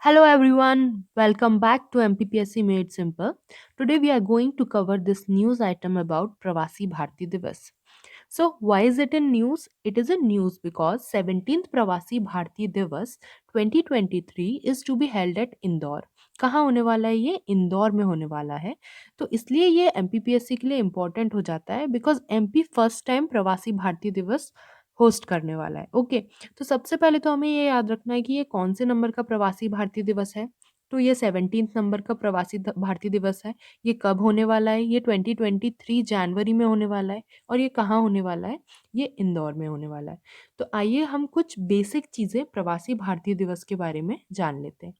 Hello everyone, welcome back to MPPSC Made Simple. Today we are going to cover this news item about Pravasi Bharti Divas. So why is it in news? It is in news because 17th Pravasi Bharti Divas 2023 is to be held at Indore. कहाँ होने वाला है ये? इंदौर में होने वाला है. तो इसलिए ये एमपीपीएससी के लिए इम्पोर्टेंट हो जाता है बिकॉज एमपी फर्स्ट टाइम प्रवासी भारतीय दिवस होस्ट करने वाला है. ओके, तो सबसे पहले तो हमें ये याद रखना है कि ये कौन से नंबर का प्रवासी भारतीय दिवस है. तो ये 17th नंबर का प्रवासी भारतीय दिवस है. ये कब होने वाला है? ये 2023 जनवरी में होने वाला है. और ये कहाँ होने वाला है? ये इंदौर में होने वाला है. तो आइए हम कुछ बेसिक चीज़ें प्रवासी भारतीय दिवस के बारे में जान लेते हैं.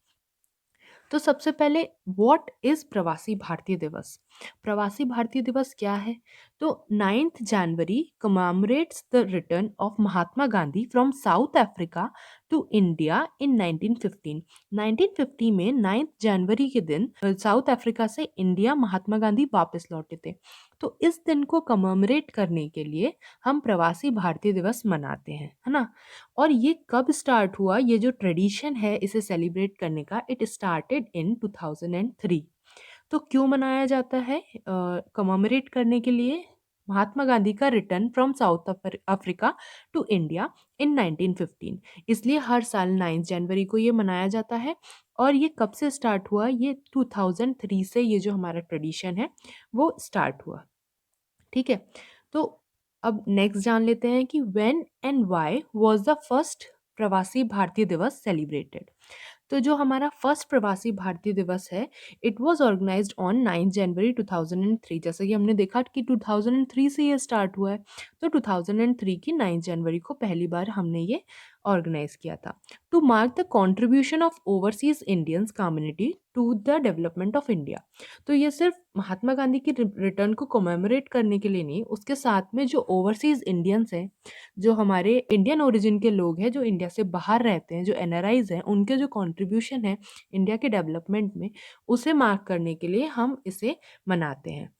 तो सबसे पहले व्हाट इज प्रवासी भारतीय दिवस? प्रवासी भारतीय दिवस क्या है? तो 9th January commemorates the return of Mahatma Gandhi from South Africa to India in 1915. 1950 में 9th जनवरी के दिन साउथ अफ्रीका से इंडिया महात्मा गांधी वापस लौटे थे. तो इस दिन को कमेमोरेट करने के लिए हम प्रवासी भारतीय दिवस मनाते हैं, है ना. और ये कब स्टार्ट हुआ? ये जो ट्रेडिशन है इसे सेलिब्रेट करने का, इट स्टार्टेड इन 2003. तो क्यों मनाया जाता है? कमेमोरेट करने के लिए महात्मा गांधी का return from South Africa to India in 1915. इसलिए हर साल 9 जनवरी को ये मनाया जाता है. और ये कब से स्टार्ट हुआ? ये 2003 से ये जो हमारा ट्रेडिशन है वो स्टार्ट हुआ. ठीक है. तो अब नेक्स्ट जान लेते हैं कि when and why was the first प्रवासी भारतीय दिवस सेलिब्रेटेड. तो जो हमारा फर्स्ट प्रवासी भारतीय दिवस है, इट वाज ऑर्गेनाइज्ड ऑन 9 जनवरी 2003. जैसे कि हमने देखा कि 2003 से ये स्टार्ट हुआ है. तो 2003 की 9 जनवरी को पहली बार हमने ये ऑर्गेनाइज किया था to mark the contribution of overseas Indians community to the development of India. तो ये सिर्फ महात्मा गांधी की रिटर्न को कोमेमोरेट करने के लिए नहीं, उसके साथ में जो ओवरसीज इंडियंस हैं, जो हमारे इंडियन ओरिजिन के लोग हैं जो इंडिया से बाहर रहते हैं, जो एनआरआईज हैं, उनके जो कंट्रीब्यूशन है इंडिया के डेवलपमेंट में, उसे मार्क करने के लिए हम इसे मनाते हैं.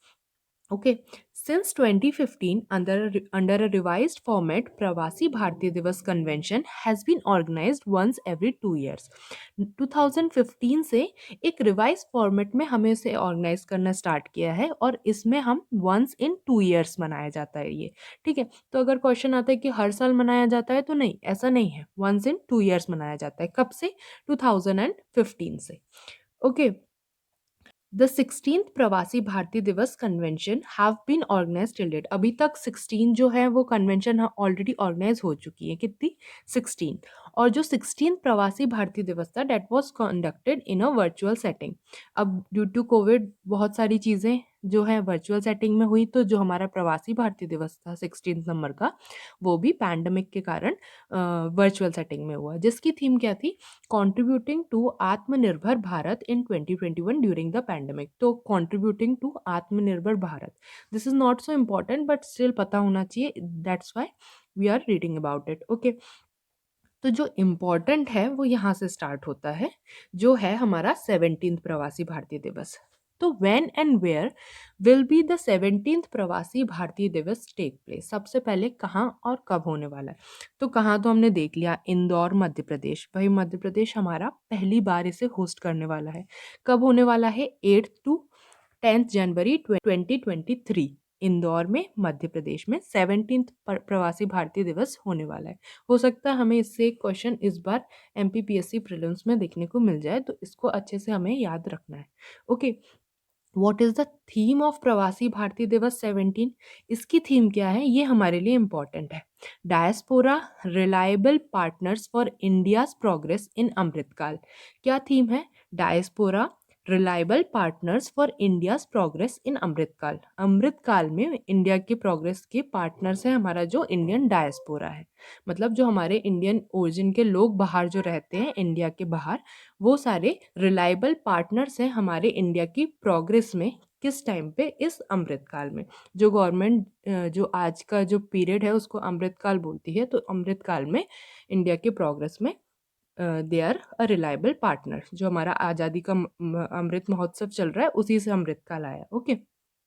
Okay, since 2015, under a revised format, प्रवासी Bharatiya Divas convention has been organized once every 2 years. 2015 से एक रिवाइज फॉर्मेट में हमें इसे ऑर्गेनाइज करना स्टार्ट किया है और इसमें हम once in 2 years मनाया जाता है ये. ठीक है. तो अगर क्वेश्चन आता है कि हर साल मनाया जाता है, तो नहीं, ऐसा नहीं है. once in 2 years मनाया जाता है. कब से? 2015 से. Okay. The 16th Pravasi Bharatiya Divas convention have been organize till date. अभी तक 16 जो है वो कन्वेंशन ऑलरेडी ऑर्गेनाइज हो चुकी है. कितनी? 16. और जो 16th प्रवासी भारतीय दिवस था date was conducted in a virtual setting. अब ड्यू टू कोविड बहुत सारी चीज़ें जो है वर्चुअल सेटिंग में हुई, तो जो हमारा प्रवासी भारतीय दिवस था 16 नंबर का, वो भी पैंडमिक के कारण वर्चुअल सेटिंग में हुआ. जिसकी थीम क्या थी? Contributing to Atmanirbhar Bharat in 2021 during the pandemic. तो contributing to Atmanirbhar Bharat, this is not so important but still पता होना चाहिए. That's why we are reading about it. Okay. तो जो इम्पोर्टेंट है वो यहाँ से स्टार्ट होता है, जो है हमारा 17th प्रवासी भारतीय दिवस. तो when and where will be the 17th Pravasi Bharatiya दिवस टेक प्लेस? सबसे पहले कहाँ और कब होने वाला है? तो कहाँ तो हमने देख लिया, इंदौर मध्य प्रदेश. भाई मध्य प्रदेश हमारा पहली बार इसे होस्ट करने वाला है. कब होने वाला है? 8 to 10 जनवरी 2023. इंदौर में मध्य प्रदेश में 17th प्रवासी भारतीय दिवस होने वाला है. हो सकता है हमें इससे एक क्वेश्चन इस बार एमपीपीएससी प्रीलिम्स में देखने को मिल जाए, तो इसको अच्छे से हमें याद रखना है. Okay. What is the theme of प्रवासी भारतीय दिवस 17? इसकी थीम क्या है ये हमारे लिए इम्पोर्टेंट है. Diaspora reliable partners for India's progress in Amritkaal. क्या थीम है? Diaspora reliable partners for India's progress in Amritkaal. Amritkaal में इंडिया के प्रोग्रेस के पार्टनर्स है हमारा जो इंडियन डायस्पोरा है. मतलब जो हमारे इंडियन ओरिजिन के लोग बाहर जो रहते हैं इंडिया के बाहर, वो सारे रिलायबल पार्टनर्स हैं हमारे इंडिया की प्रोग्रेस में. किस टाइम पे? इस अमृतकाल में. जो गवर्नमेंट जो आज का जो पीरियड है उसको अमृतकाल बोलती है. तो अमृतकाल में इंडिया के प्रोग्रेस में they are a reliable partner. जो हमारा आज़ादी का अमृत महोत्सव चल रहा है उसी से अमृतकाल आया. Okay.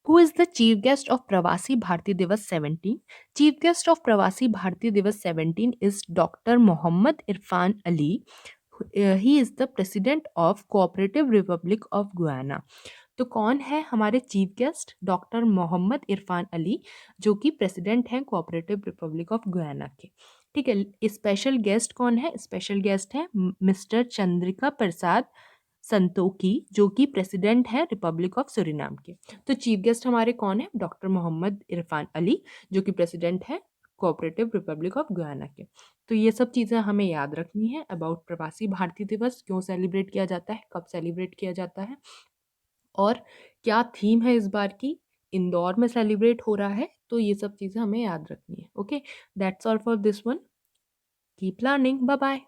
Who is the chief guest of प्रवासी Bharatiya Divas 17? Chief guest of प्रवासी Bharatiya Divas 17 is doctor Mohamed Irfaan Ali, he is the president of cooperative republic of Guyana. तो कौन है हमारे chief guest? Doctor Mohamed Irfaan Ali, जो कि प्रेसिडेंट हैं कोऑपरेटिव रिपब्लिक ऑफ गुयाना के। ठीक है। स्पेशल गेस्ट कौन है? स्पेशल गेस्ट है मिस्टर चंद्रिका प्रसाद संतोखी, जो कि प्रेसिडेंट है रिपब्लिक ऑफ सुरीनाम के। तो चीफ गेस्ट हमारे कौन है? डॉक्टर मोहम्मद इरफान अली, जो कि प्रेसिडेंट है कोऑपरेटिव रिपब्लिक ऑफ गुयाना के। तो ये सब चीज़ें हमें याद रखनी है अबाउट प्रवासी भारतीय दिवस, क्यों सेलिब्रेट किया जाता है, कब सेलिब्रेट किया जाता है, और क्या थीम है इस बार की, इंदौर में सेलिब्रेट हो रहा है। तो ये सब चीज़ें हमें याद रखनी है। Okay, that's all for this one. Keep learning. Bye bye.